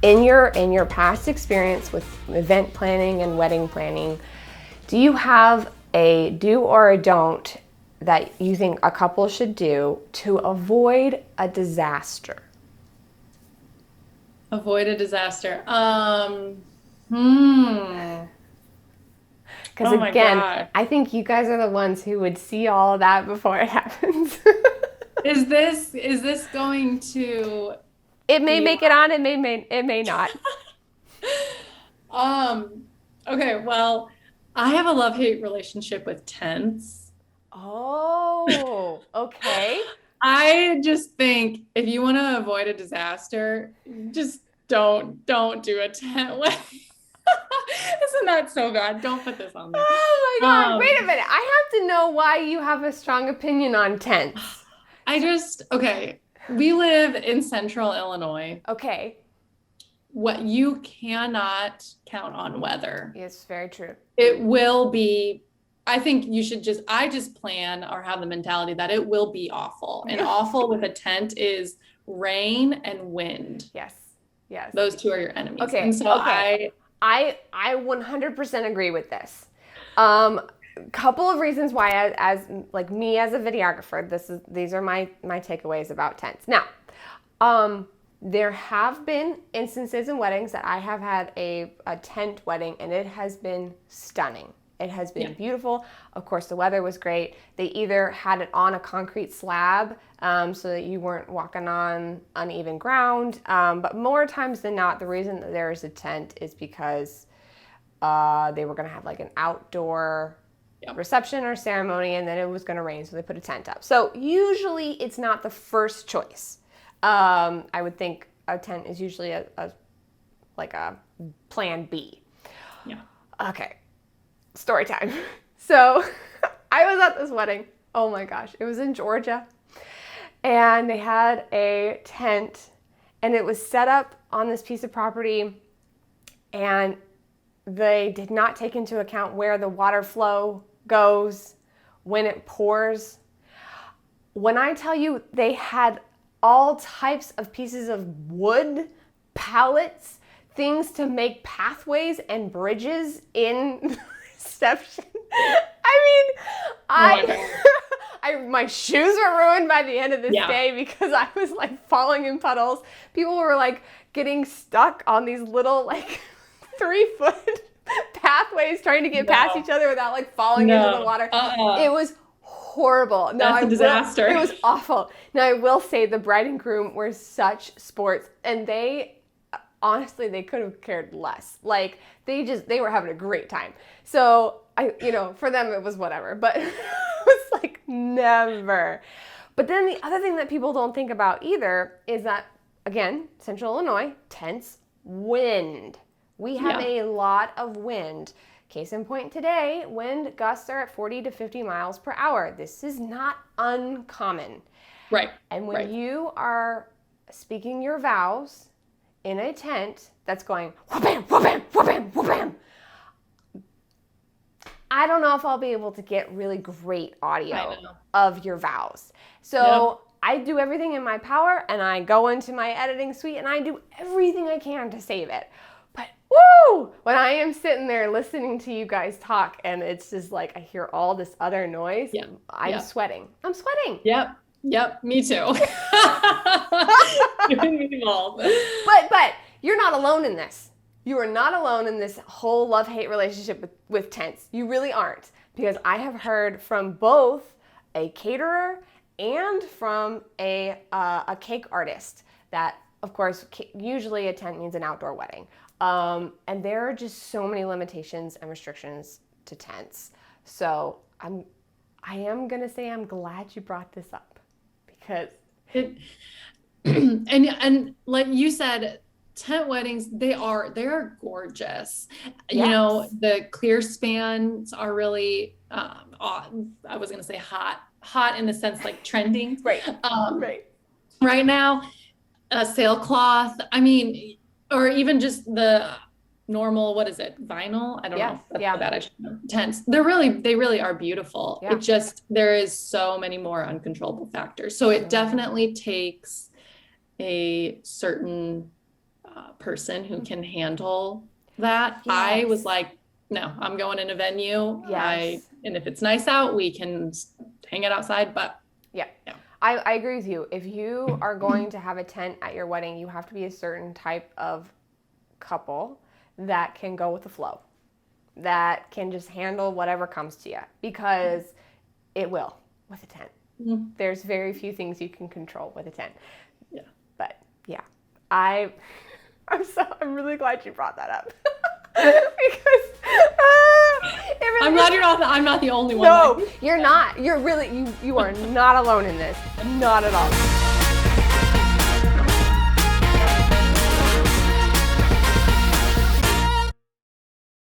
In your past experience with event planning and wedding planning, do you have a do or a don't that you think a couple should do to avoid a disaster? Avoid a disaster. Because Oh my again, God. I think you guys are the ones who would see all of that before it happens. Is this going to It may be make it on, it may not. um okay, well, I have a love-hate relationship with tents. Oh, okay. I just think if you want to avoid a disaster, just don't do a tent wedding. Isn't that so bad? Don't put this on there. Oh my God, wait a Um, minute. I have to know why you have a strong opinion on tents. okay, we live in central Illinois. Okay. What you cannot count on weather. Yes, very true. It will be, I think I just plan or have the mentality that it will be awful. And awful with a tent is rain and wind. Yes. Yes. Those two are your enemies. Okay. And so Okay. I 100% agree with this. Couple of reasons why, as like me as a videographer, these are my takeaways about tents. Now, there have been instances in weddings that I have had a tent wedding, and it has been stunning. It has been beautiful. Of course, the weather was great. They either had it on a concrete slab so that you weren't walking on uneven ground. But more times than not, the reason that there is a tent is because they were going to have like an outdoor reception or ceremony, and then it was going to rain, so they put a tent up. So usually it's not the first choice. I would think a tent is usually a plan B. yeah. Okay. Story time. So I was at this wedding. Oh my gosh. It was in Georgia. And they had a tent, and it was set up on this piece of property, and they did not take into account where the water flow goes when it pours. When I tell you they had all types of pieces of wood, pallets, things to make pathways and bridges in the reception. I mean, my shoes were ruined by the end of this day because I was like falling in puddles. People were like getting stuck on these little like 3-foot pathways trying to get past each other without like falling into the water. It was horrible. No, That's a disaster. It was awful. Now I will say the bride and groom were such sports, and they honestly, they could have cared less. Like they were having a great time. So for them it was whatever, but it was like never. But then the other thing that people don't think about either is that, again, Central Illinois, tents, wind. We have a lot of wind. Case in point today, wind gusts are at 40 to 50 miles per hour. This is not uncommon. Right. And when you are speaking your vows in a tent that's going wha-bam, wha-bam, wha-bam, wha-bam, I don't know if I'll be able to get really great audio of your vows. So I do everything in my power, and I go into my editing suite, and I do everything I can to save it. But woo! When I am sitting there listening to you guys talk, and it's just like I hear all this other noise, I'm sweating. I'm sweating. Yep, me too. Doing me both. But you're not alone in this. You are not alone in this whole love-hate relationship with tents. You really aren't. Because I have heard from both a caterer and from a cake artist that, of course, usually a tent means an outdoor wedding. And there are just so many limitations and restrictions to tents. So I am going to say I'm glad you brought this up. Because and like you said, tent weddings, they are gorgeous. Yes. The clear spans are really I was gonna say hot in the sense like trending right. right now. Sailcloth, I mean, or even just the normal, what is it, vinyl? I don't know. That's bad. I should know. Tents. They really are beautiful. It just, there is so many more uncontrollable factors. So it definitely takes a certain person who can handle that. Yes. I was like, no, I'm going in a venue. Yes. And if it's nice out, we can hang it outside. But yeah. I agree with you. If you are going to have a tent at your wedding, you have to be a certain type of couple that can go with the flow, that can just handle whatever comes to you, because it will with a tent. Mm-hmm. There's very few things you can control with a tent. Yeah. But yeah, I'm really glad you brought that up. Because really I'm glad I'm not the only one. No, you're not. You're really, you are not alone in this. Not at all.